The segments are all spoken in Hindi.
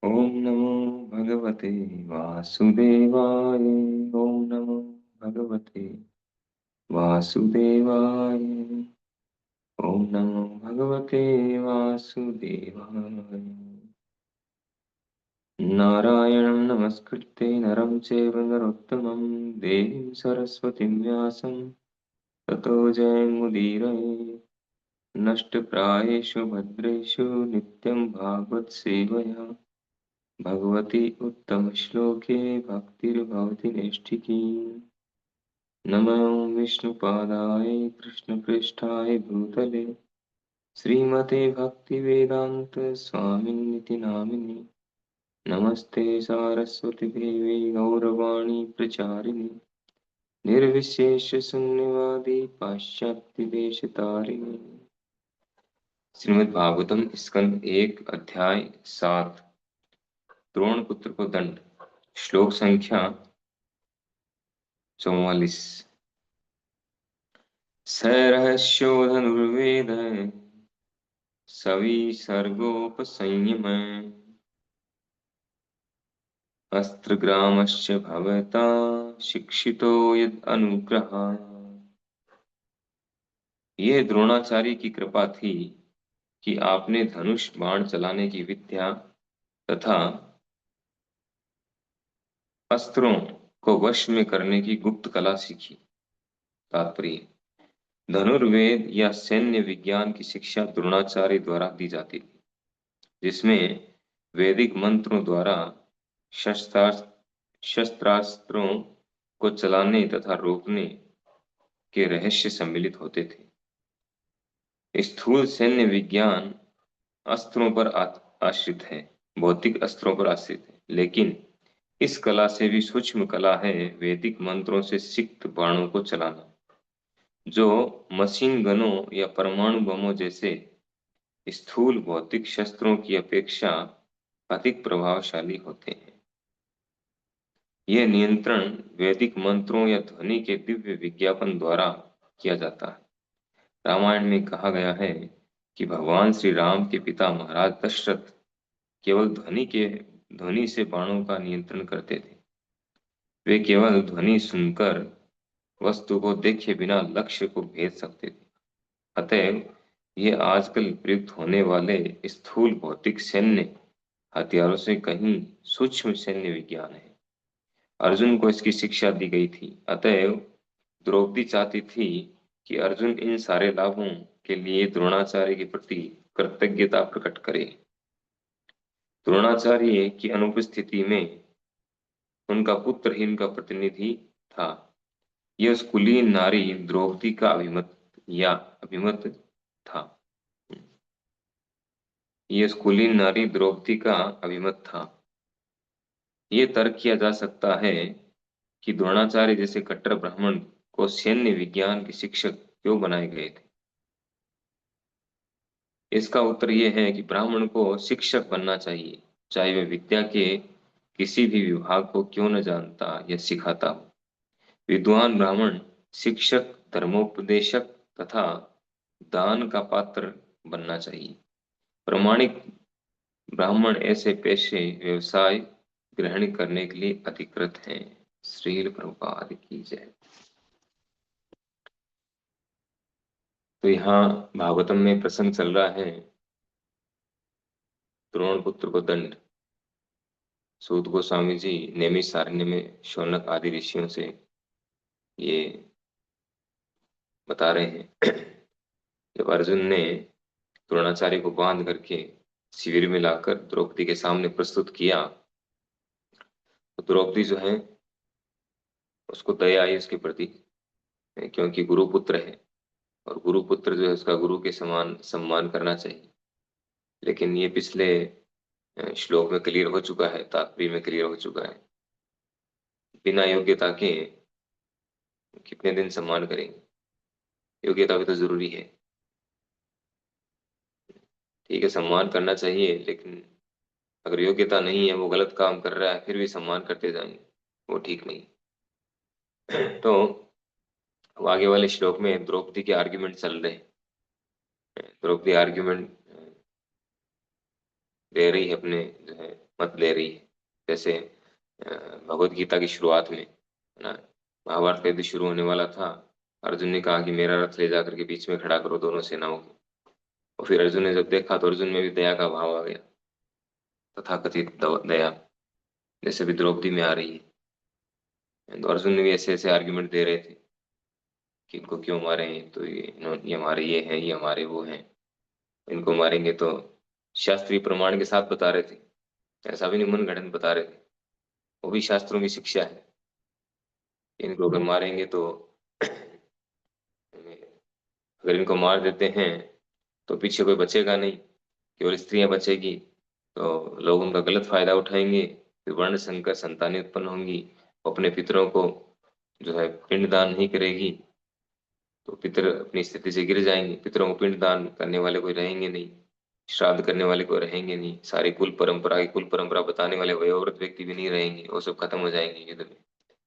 ओम नमो भगवते वासुदेवाय। ओम नमो भगवते वासुदेवाय। ओम नमो भगवते वासुदेवाय। नारायणं नमस्कृत्य नरं चैव नरोत्तमं देवीं सरस्वतीं व्यासं ततो जयमुदीरये। नष्टप्रायेषु भद्रेषु नित्यं भागवत सेवया भगवती उत्तम श्लोके भक्तिर्भवति नैष्ठिकी। नमो विष्णुपादाय कृष्णपृष्ठाय भूतले श्रीमते भक्तिवेदांत स्वामिन्निति नामिने। नमस्ते सारस्वती देवी गौरवाणी प्रचारिणे निर्विशेष शून्यवादी पाश्चात्य देश तारिणे। श्रीमद् भागवतम स्कंद 1 अध्याय 7 द्रोण पुत्र को दंड। श्लोक संख्या 44। स रहस्यो धनुर्वेद सविसर्गोपसंयम अस्त्रग्रामश्च भवता शिक्षितो यद अनुग्रहात्। ये द्रोणाचार्य की कृपा थी कि आपने धनुष बाण चलाने की विद्या तथा अस्त्रों को वश में करने की गुप्त कला सीखी। तात्पर्य: धनुर्वेद या सैन्य विज्ञान की शिक्षा द्रोणाचार्य द्वारा दी जाती थी, जिसमें वैदिक मंत्रों द्वारा शस्त्रास्त्रों को चलाने तथा रोकने के रहस्य सम्मिलित होते थे। स्थूल सैन्य विज्ञान अस्त्रों पर आश्रित है, भौतिक अस्त्रों पर आश्रित है, लेकिन इस कला से भी सूक्ष्म कला है वैदिक मंत्रों से सिक्त बाणों को चलाना, जो मशीन गनों या परमाणु बमों जैसे स्थूल भौतिक शस्त्रों की अपेक्षा अधिक प्रभावशाली होते हैं। यह नियंत्रण वैदिक मंत्रों या ध्वनि के दिव्य विज्ञापन द्वारा किया जाता है। रामायण में कहा गया है कि भगवान श्री राम के पिता महाराज दशरथ केवल ध्वनि से बाणों का नियंत्रण करते थे। वे केवल ध्वनि सुनकर वस्तु को देखे बिना लक्ष्य को भेद सकते थे। अतएव ये आजकल प्रयुक्त होने वाले स्थूल भौतिक सैन्य हथियारों से कहीं सूक्ष्म सैन्य विज्ञान है। अर्जुन को इसकी शिक्षा दी गई थी। अतएव द्रौपदी चाहती थी कि अर्जुन इन सारे लाभों के लिए द्रोणाचार्य के प्रति कृतज्ञता प्रकट करे। द्रोणाचार्य की अनुपस्थिति में उनका पुत्र ही उनका प्रतिनिधि था। यह उस कुलीन नारी द्रौपदी का अभिमत था। यह उस कुलीन नारी द्रौपदी का अभिमत था। ये तर्क किया जा सकता है कि द्रोणाचार्य जैसे कट्टर ब्राह्मण को सैन्य विज्ञान के शिक्षक क्यों बनाए गए थे। इसका उत्तर यह है कि ब्राह्मण को शिक्षक बनना चाहिए, चाहे वह विद्या के किसी भी विभाग को क्यों न जानता या सिखाता हो। विद्वान ब्राह्मण शिक्षक, धर्मोपदेशक तथा दान का पात्र बनना चाहिए। प्रामाणिक ब्राह्मण ऐसे पेशे व्यवसाय ग्रहण करने के लिए अधिकृत हैं। श्रील प्रभुपाद की जय। तो यहाँ भागवतम में प्रसंग चल रहा है द्रोण पुत्र को दंड। सूत गोस्वामी जी नैमिषारण्य में शौनक आदि ऋषियों से ये बता रहे हैं। जब अर्जुन ने द्रोणाचार्य को बांध करके शिविर में लाकर द्रौपदी के सामने प्रस्तुत किया, तो द्रौपदी जो है उसको दया आई उसके प्रति, क्योंकि गुरुपुत्र है और गुरुपुत्र जो है उसका गुरु के समान सम्मान करना चाहिए। लेकिन ये पिछले श्लोक में क्लियर हो चुका है, तात्पर्य में क्लियर हो चुका है। बिना योग्यता के कितने दिन सम्मान करेंगे, योग्यता भी तो जरूरी है। ठीक है, सम्मान करना चाहिए, लेकिन अगर योग्यता नहीं है, वो गलत काम कर रहा है, फिर भी सम्मान करते जाएंगे, वो ठीक नहीं। तो अब आगे वाले श्लोक में द्रौपदी के आर्ग्यूमेंट चल रहे हैं। द्रौपदी आर्ग्यूमेंट दे रही है, अपने जो है मत दे रही है। जैसे भगवत गीता की शुरुआत में, है ना, महाभारत का युद्ध शुरू होने वाला था। अर्जुन ने कहा कि मेरा रथ ले जाकर के बीच में खड़ा करो दोनों सेनाओं को। और फिर अर्जुन ने जब देखा तो अर्जुन में भी दया का भाव आ गया, तथाकथित दया, जैसे भी द्रौपदी में आ रही है। तो अर्जुन ने भी ऐसे ऐसे आर्ग्यूमेंट दे रहे थे कि इनको क्यों मारे, तो ये हमारे ये हैं, ये हमारे वो हैं, इनको मारेंगे तो शास्त्रीय प्रमाण के साथ बता रहे थे, ऐसा भी नहीं मन गढ़ंत बता रहे थे। वो भी शास्त्रों की शिक्षा है। इनको अगर मारेंगे तो अगर इनको मार देते हैं तो पीछे कोई बचेगा नहीं, केवल स्त्रियां बचेगी। तो लोग उनका गलत फायदा उठाएंगे, फिर वर्ण संकर संतानें उत्पन्न होंगी। वो अपने पितरों को जो है पिंडदान नहीं करेगी तो पितर अपनी स्थिति से गिर जाएंगे। पितरों को पिंडदान करने वाले कोई रहेंगे नहीं, श्राद्ध करने वाले कोई रहेंगे नहीं, सारी कुल परंपरा बताने वाले वयोवृद्ध व्यक्ति भी नहीं रहेंगे, वो सब खत्म हो जाएंगे युद्ध में।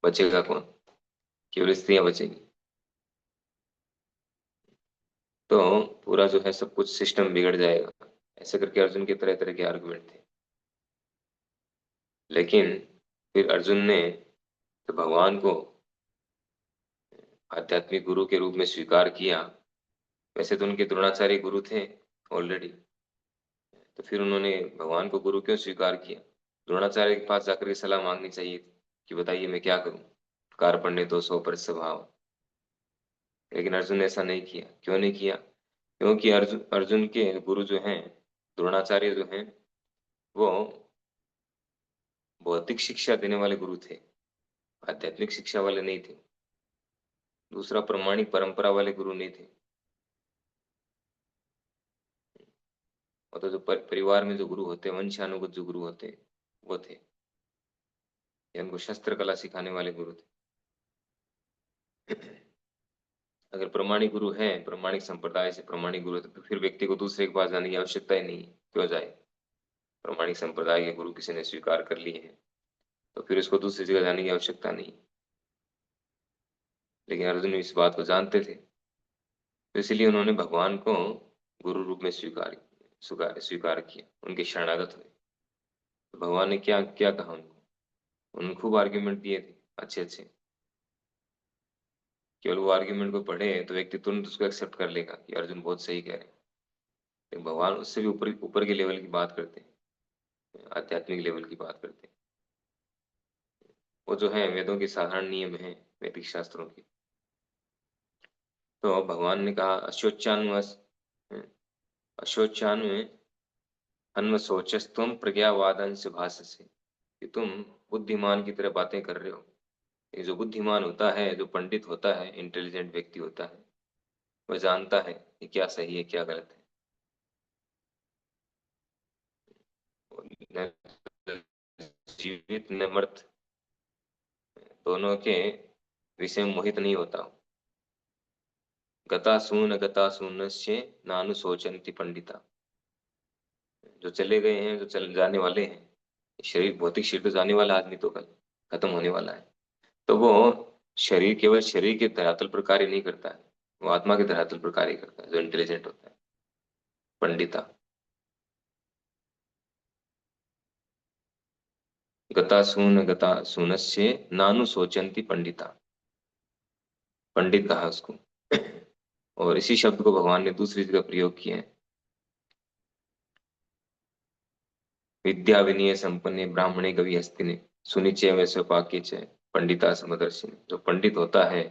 बचेगा कौन? केवल स्त्रियां बचेंगी। तो पूरा जो है सब कुछ सिस्टम बिगड़ जाएगा। ऐसे करके अर्जुन के तरह तरह के आर्गुमेंट थे। लेकिन फिर अर्जुन ने तो भगवान को आध्यात्मिक गुरु के रूप में स्वीकार किया। वैसे तो उनके द्रोणाचार्य गुरु थे ऑलरेडी, तो फिर उन्होंने भगवान को गुरु क्यों स्वीकार किया? द्रोणाचार्य के पास जाकर के सलाह मांगनी चाहिए थी कि बताइए मैं क्या करूं, कार्पण्य तो 100% स्वभाव। लेकिन अर्जुन ने ऐसा नहीं किया। क्यों नहीं किया? क्योंकि अर्जुन अर्जुन के गुरु जो हैं, द्रोणाचार्य जो हैं, वो भौतिक शिक्षा देने वाले गुरु थे, आध्यात्मिक शिक्षा वाले नहीं थे। दूसरा, प्रमाणिक परंपरा वाले गुरु नहीं थे। और तो जो परिवार में जो गुरु होते हैं, वंशानुगत जो गुरु होते हैं, वो थे। या उनको शस्त्र कला सिखाने वाले गुरु थे। अगर प्रमाणिक गुरु है, प्रमाणिक संप्रदाय से प्रमाणिक गुरु है, तो फिर व्यक्ति को दूसरे के पास जाने की आवश्यकता ही नहीं है। क्यों जाए? प्रमाणिक संप्रदाय के गुरु किसी ने स्वीकार कर लिए हैं तो फिर उसको दूसरी जगह जाने की आवश्यकता नहीं। लेकिन अर्जुन इस बात को जानते थे, तो इसलिए उन्होंने भगवान को गुरु रूप में स्वीकार किया, उनके शरणागत हुए। तो भगवान ने क्या क्या कहा उनको? उन्होंने खूब आर्ग्यूमेंट दिए थे, अच्छे अच्छे। केवल वो आर्ग्यूमेंट को पढ़े तो व्यक्ति तुरंत उसको एक्सेप्ट कर लेगा कि अर्जुन बहुत सही कह रहे हैं। लेकिन भगवान उससे भी ऊपर ऊपर के लेवल की बात करते हैं, आध्यात्मिक लेवल की बात करते हैं। वो जो है वेदों के साधारण नियम है, वैदिक शास्त्रों के। तो भगवान ने कहा अशोचानु अन्वशोचस्तम प्रज्ञावादंश भाषसे, कि तुम बुद्धिमान की तरह बातें कर रहे हो। ये जो बुद्धिमान होता है, जो पंडित होता है, इंटेलिजेंट व्यक्ति होता है, वह जानता है कि क्या सही है क्या गलत है। न जीवित न मृत, दोनों के विषय में मोहित नहीं होता। गतासूनस्य नानु सोचंती पंडिता, जो चले गए हैं, जो चल जाने वाले हैं, शरीर, भौतिक शरीर तो जाने वाला, आदमी तो कल खत्म होने वाला है। तो वो शरीर केवल शरीर के धरातल पर कार्य नहीं करता है, वो आत्मा के धरातल पर कार्य करता है, जो इंटेलिजेंट होता है, पंडिता। गतासूनस्य नानु सोचंती पंडिता, पंडित कहा उसको। और इसी शब्द को भगवान ने दूसरी जगह प्रयोग किया है, विद्या विनय संपन्ने ब्राह्मणे कवि हस्तिने सुनिचय वैसे पाक्य च पंडिता समदर्शिनी। जो पंडित होता है,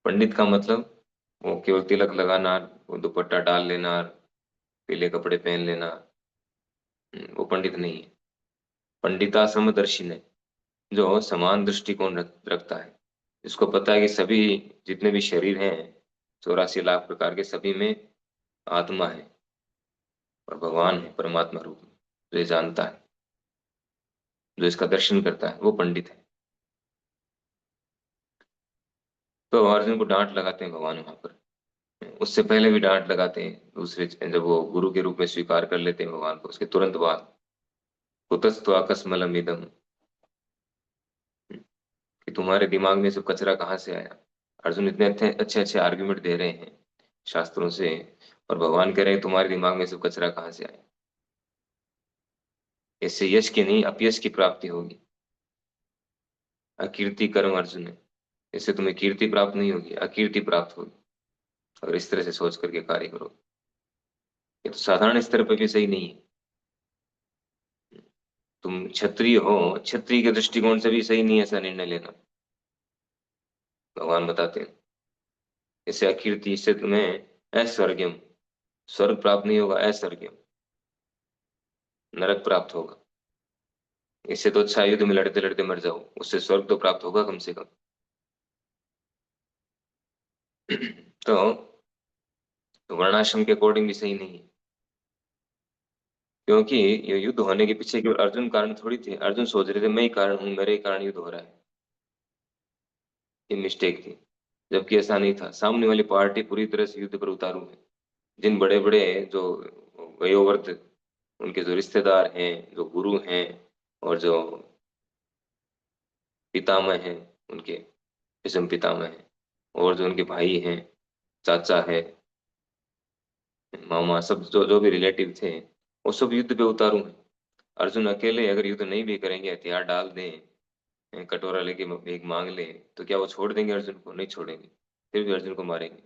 पंडित का मतलब वो केवल तिलक लगाना, वो दुपट्टा डाल लेना, पीले कपड़े पहन लेना, वो पंडित नहीं है। पंडिता समदर्शिने, जो समान दृष्टिकोण रखता है, इसको पता है कि सभी जितने भी शरीर हैं, 84 लाख प्रकार के, सभी में आत्मा है और भगवान है परमात्मा रूप में। जो ये जानता है, जो इसका दर्शन करता है, वो पंडित है। तो अर्जुन को डांट लगाते हैं भगवान वहां पर। उससे पहले भी डांट लगाते हैं दूसरे, जब वो गुरु के रूप में स्वीकार कर लेते हैं भगवान को, उसके तुरंत बाद कुतस्तु आकस्मलम इदम, कि तुम्हारे दिमाग में सब कचरा कहाँ से आया? अर्जुन इतने अच्छे अच्छे अच्छे आर्ग्यूमेंट दे रहे हैं शास्त्रों से, और भगवान कह रहे हैं तुम्हारे दिमाग में सब कचरा कहाँ से आया। इससे यश की नहीं अपयश की प्राप्ति होगी। अकीर्ति कर्म अर्जुन है, इससे तुम्हें कीर्ति प्राप्त नहीं होगी, अकीर्ति प्राप्त होगी। अगर इस तरह से सोच करके कार्य करो, ये तो साधारण स्तर पर भी सही नहीं है। तुम क्षत्रिय हो, क्षत्रिय के दृष्टिकोण से भी सही नहीं है ऐसा निर्णय लेना, भगवान बताते हैं। इससे अकीर्ति, इससे तुम्हें ऐश्वर्यम, स्वर्ग प्राप्त नहीं होगा, ऐश्वर्यम नरक प्राप्त होगा। इससे तो अच्छा युद्ध में लड़ते लड़ते मर जाओ, उससे स्वर्ग तो प्राप्त होगा कम से कम। तो वर्णाश्रम के अकॉर्डिंग भी सही नहीं है, क्योंकि ये युद्ध होने के पीछे केवल अर्जुन कारण थोड़ी थे। अर्जुन सोच रहे थे मैं ही कारण हूँ, मेरे ही कारण युद्ध हो रहा है, ये मिस्टेक थी। जबकि ऐसा नहीं था, सामने वाली पार्टी पूरी तरह से युद्ध पर उतारू है। जिन बड़े बड़े जो वयोवृद्ध, उनके जो रिश्तेदार हैं, जो गुरु हैं, और जो पितामह हैं उनके, भीष्म पितामह हैं, और जो उनके भाई हैं, चाचा है, मामा, सब जो जो भी रिलेटिव थे, वो सब युद्ध पे उतारू हैं। अर्जुन अकेले अगर युद्ध नहीं भी करेंगे, हथियार डाल दें, कटोरा लेके एक मांग ले, तो क्या वो छोड़ देंगे अर्जुन को? नहीं छोड़ेंगे, फिर भी अर्जुन को मारेंगे,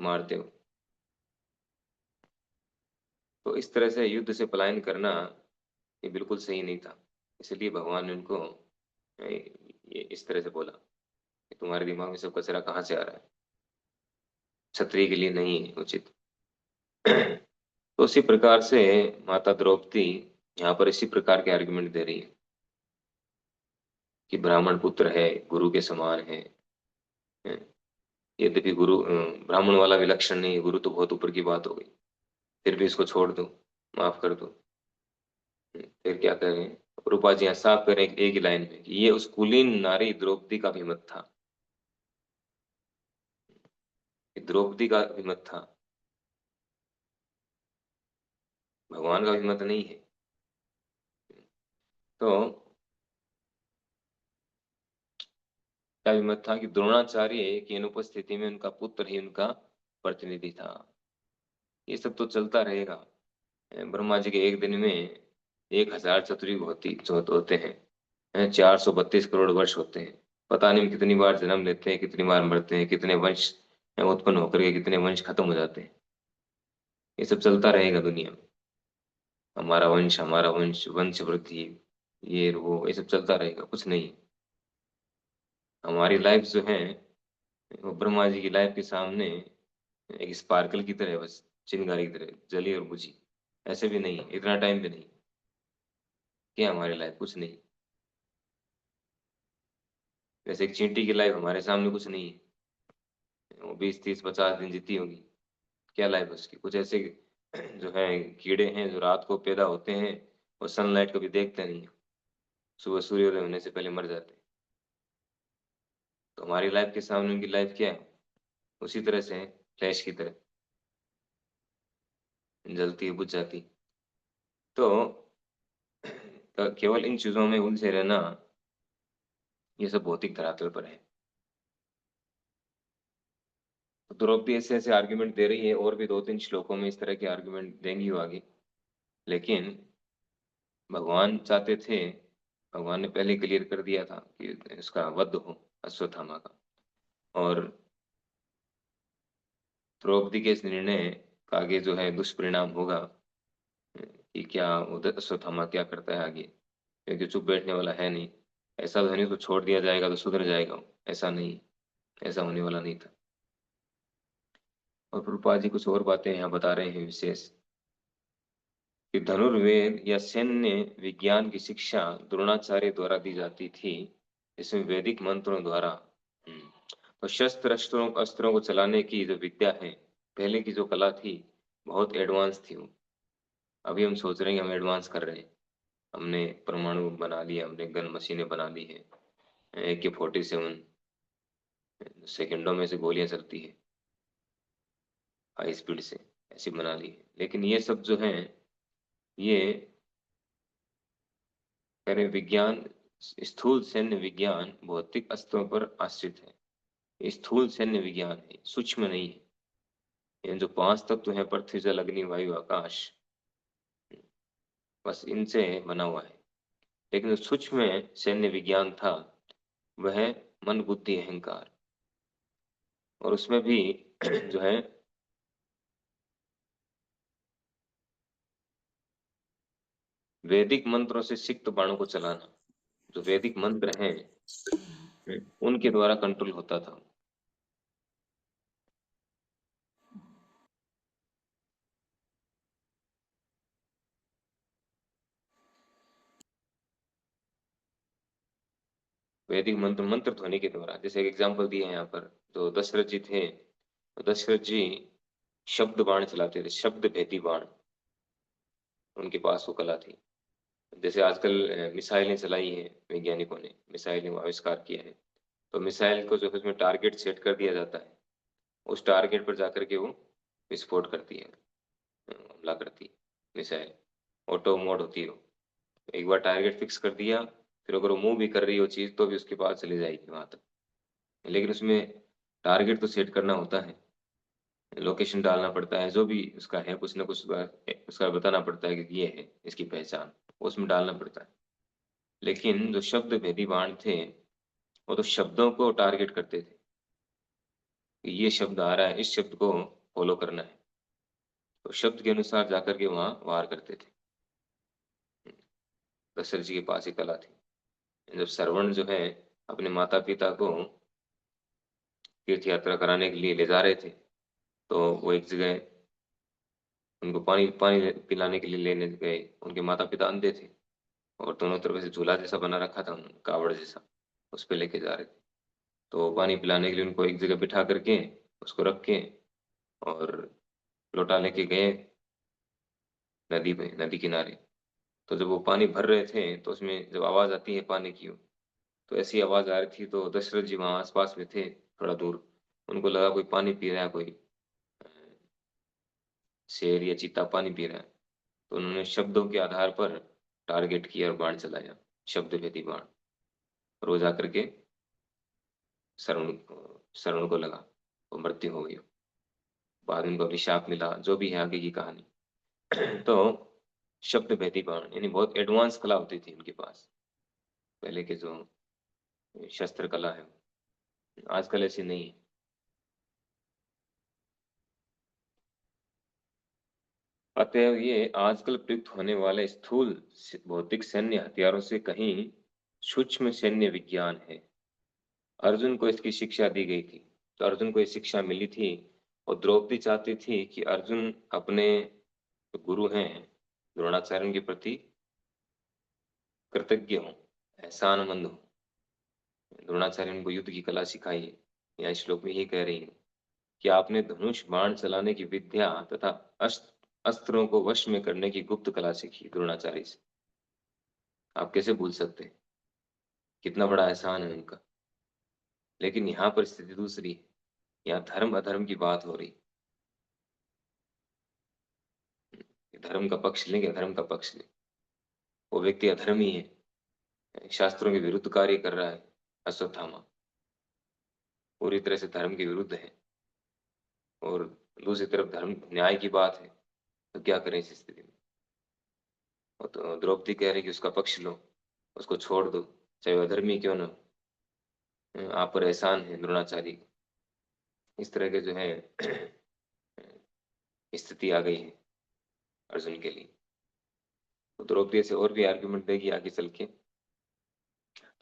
मारते हो। तो इस तरह से युद्ध से पलायन करना ये बिल्कुल सही नहीं था। इसलिए भगवान ने उनको ये इस तरह से बोला कि तुम्हारे दिमाग में सब कचरा कहाँ से आ रहा है, क्षत्रिय के लिए नहीं है उचित। तो उसी प्रकार से माता द्रौपदी यहाँ पर इसी प्रकार के आर्गुमेंट दे रही है कि ब्राह्मण पुत्र है, गुरु के समान है। यद्यपि गुरु ब्राह्मण वाला विलक्षण नहीं है, गुरु तो बहुत ऊपर की बात हो गई, फिर भी इसको छोड़ दो, माफ कर दो। फिर क्या करें? रूपा जी यहाँ साफ करें एक ही लाइन में कि ये उस कुलीन नारी द्रौपदी का भी मत था, ये द्रौपदी का भी मत था, भगवान का भी मत नहीं है। तो क्या भी मत था कि द्रोणाचार्य की अनुपस्थिति में उनका पुत्र ही उनका प्रतिनिधि था। ये सब तो चलता रहेगा। ब्रह्मा जी के एक दिन में 1000 चतुर्युग होते हैं, 432 करोड़ वर्ष होते हैं। पता नहीं कितनी बार जन्म लेते हैं, कितनी बार मरते हैं, कितने वंश उत्पन्न होकर के कितने वंश खत्म हो जाते हैं। ये सब चलता रहेगा दुनिया में। हमारा वंश, वंश वृद्धि, ये सब चलता रहेगा, कुछ नहीं। हमारी लाइफ जो है वो ब्रह्मा जी की लाइफ के सामने एक स्पार्कल की तरह है, बस चिंगारी की तरह जली और बुझी। ऐसे भी नहीं, इतना टाइम भी नहीं। क्या हमारी लाइफ? कुछ नहीं। जैसे एक चींटी की लाइफ हमारे सामने कुछ नहीं है, वो 20 30 50 दिन जीती होगी। क्या लाइफ है उसकी? कुछ ऐसे जो है कीड़े हैं जो रात को पैदा होते हैं और सनलाइट कभी देखते नहीं है, सुबह सूर्योदय होने से पहले मर जाते हैं। तो हमारी लाइफ के सामने उनकी लाइफ क्या है? उसी तरह से है, फ्लैश की तरह जलती है, बुझ जाती। तो केवल इन चीजों में उलझे रहना, ये सब भौतिक धरातल पर है। तो द्रौपदी ऐसे ऐसे आर्ग्यूमेंट दे रही है, और भी 2 3 श्लोकों में इस तरह के आर्ग्यूमेंट देंगी वो आगे। लेकिन भगवान चाहते थे, भगवान ने पहले क्लियर कर दिया था कि इसका वध हो, अश्वत्थामा का। और द्रौपदी के इस निर्णय का आगे जो है दुष्परिणाम होगा कि क्या उधर अश्वत्थामा क्या करता है आगे, क्योंकि चुप बैठने वाला है नहीं। ऐसा तो नहीं उसको छोड़ दिया जाएगा तो सुधर जाएगा वो। ऐसा नहीं, ऐसा होने वाला नहीं था। और प्रभुपाद जी कुछ और बातें यहाँ बता रहे हैं विशेष, कि धनुर्वेद या सैन्य विज्ञान की शिक्षा द्रोणाचार्य द्वारा दी जाती थी, इसमें वैदिक मंत्रों द्वारा। तो शस्त्र अस्त्रों अस्त्रों को चलाने की जो विद्या है, पहले की जो कला थी, बहुत एडवांस थी वो। अभी हम सोच रहे हैं कि हम एडवांस कर रहे हैं, हमने परमाणु बना लिया, हमने गन मशीनें बना ली है, AK-47 सेकंडों में से गोलियां चलती है हाई स्पीड से, ऐसी बना ली है। लेकिन ये सब जो है, ये कह रहे विज्ञान, स्थूल सैन्य विज्ञान भौतिक अस्त्रों पर आश्रित है। स्थूल सैन्य विज्ञान है, सूक्ष्म नहीं है। ये जो 5 तत्व है, पृथ्वी जल अग्नि वायु आकाश, बस इनसे बना हुआ है। लेकिन जो सूक्ष्म सैन्य विज्ञान था वह मन बुद्धि अहंकार, और उसमें भी जो है वैदिक मंत्रों से सिक्त बाणों को चलाना, जो वैदिक मंत्र हैं उनके द्वारा कंट्रोल होता था। वैदिक मंत्र मंत्र ध्वनि के द्वारा, जैसे एक एग्जाम्पल दिए हैं यहाँ पर, जो दशरथ जी थे, तो दशरथ जी शब्द बाण चलाते थे, शब्द भेदी बाण, उनके पास वो कला थी। जैसे आजकल मिसाइलें चलाई हैं, वैज्ञानिकों ने मिसाइलें आविष्कार किया है, तो मिसाइल को जो है उसमें टारगेट सेट कर दिया जाता है, उस टारगेट पर जाकर के वो विस्फोट करती है, हमला करती है मिसाइल। ऑटो मोड होती है वो, एक बार टारगेट फिक्स कर दिया, फिर अगर वो मूव भी कर रही हो चीज तो भी उसके पास चली जाएगी वहां तक। लेकिन उसमें टारगेट तो सेट करना होता है, लोकेशन डालना पड़ता है, जो भी उसका है कुछ ना कुछ उसका बताना पड़ता है कि ये है इसकी पहचान, उसमें डालना पड़ता है। लेकिन जो शब्द भेदी बाण थे वो तो शब्दों को टारगेट करते थे कि ये शब्द आ रहा है, इस शब्द को फॉलो करना है, तो शब्द के अनुसार जाकर के वहां वार करते थे। दशरथ जी के पास ही कला थी। जब श्रवण जो है अपने माता पिता को तीर्थ यात्रा कराने के लिए ले जा रहे थे, तो वो एक जगह उनको पानी पानी पिलाने के लिए लेने गए। उनके माता पिता अंधे थे, और दोनों तरफ से झूला जैसा बना रखा था, कावड़ जैसा, उस पे लेके जा रहे थे। तो पानी पिलाने के लिए उनको एक जगह बिठा करके, उसको रख के, और लोटा लेके गए नदी पे, नदी किनारे। तो जब वो पानी भर रहे थे तो उसमें जब आवाज आती है पानी की, तो ऐसी आवाज आ रही थी, तो दशरथ जी वहां आसपास में थे थोड़ा दूर, उनको लगा कोई पानी पी रहा है, कोई अ, शेर या चीता पानी पी रहा है। तो उन्होंने शब्दों के आधार पर टारगेट किया और बाण चलाया, शब्द भेदी बाण, और वो जाकर के श्रवण श्रवण को लगा, वो मृत्यु हो गई। बाद में उनको अभिशाप मिला, जो भी है आगे की कहानी। तो शब्द भेदी बाण यानी बहुत एडवांस कला होती थी उनके पास, पहले के जो शस्त्र कला है, आजकल ऐसी नहीं है। अतएव ये आजकल प्रयुक्त होने वाले स्थूल भौतिक सैन्य हथियारों से कहीं सूक्ष्म सैन्य विज्ञान है। अर्जुन को इसकी शिक्षा दी गई थी, तो अर्जुन को ये शिक्षा मिली थी, और द्रौपदी चाहती थी कि अर्जुन अपने जो गुरु हैं द्रोणाचार्य के प्रति कृतज्ञ हो, एहसानमंद हो। द्रोणाचार्य ने उनको युद्ध की कला सिखाई है। यहाँ श्लोक में यही कह रही है कि आपने धनुष बाण चलाने की विद्या तथा अस्त्रों को वश में करने की गुप्त कला सीखी द्रोणाचार्य से। आप कैसे भूल सकते हैं, कितना बड़ा एहसान है उनका। लेकिन यहाँ पर स्थिति दूसरी है, यहाँ धर्म अधर्म की बात हो रही है। धर्म का पक्ष लेंगे, अधर्म का पक्ष लें, वो व्यक्ति अधर्मी है, शास्त्रों के विरुद्ध कार्य कर रहा है, अश्वत्थामा पूरी तरह से धर्म के विरुद्ध है, और दूसरी तरफ धर्म न्याय की बात है, तो क्या करें इस स्थिति में। और तो द्रौपदी कह रही कि उसका पक्ष लो, उसको छोड़ दो, चाहे वो अधर्मी क्यों ना हो, आप पर एहसान है द्रोणाचार्य का। इस तरह के जो है स्थिति आ गई है अर्जुन के लिए। तो द्रौपदी से और भी आर्ग्यूमेंट देगी आगे चल के।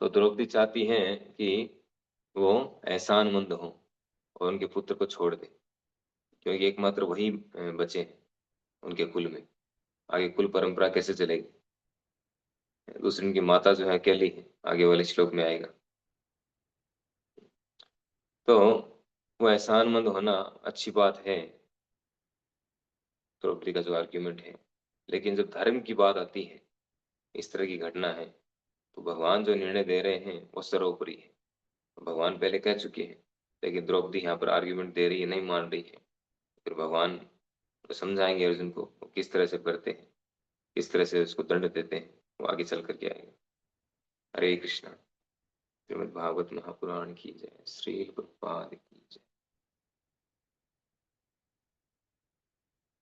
तो द्रौपदी चाहती है कि वो एहसानमंद हो और उनके पुत्र को छोड़ दे, क्योंकि एकमात्र वही बचे हैं उनके कुल में, आगे कुल परंपरा कैसे चलेगी। दूसरी उनकी माता जो है अकेली है, आगे वाले श्लोक में आएगा। तो वो एहसानमंद होना अच्छी बात है, द्रौपदी का जो आर्ग्यूमेंट है। लेकिन जब धर्म की बात आती है, इस तरह की घटना है, तो भगवान जो निर्णय दे रहे हैं वो सर्वोपरि है। भगवान पहले कह चुके हैं, लेकिन द्रौपदी यहाँ पर आर्ग्यूमेंट दे रही है, नहीं मान रही है। फिर भगवान तो समझाएंगे अर्जुन को वो किस तरह से करते हैं, किस तरह से उसको दंड देते हैं, वो आगे चल करके आएंगे। हरे कृष्णा। श्रीमद् भागवत महापुराण की जय। श्री प्रभुपाद की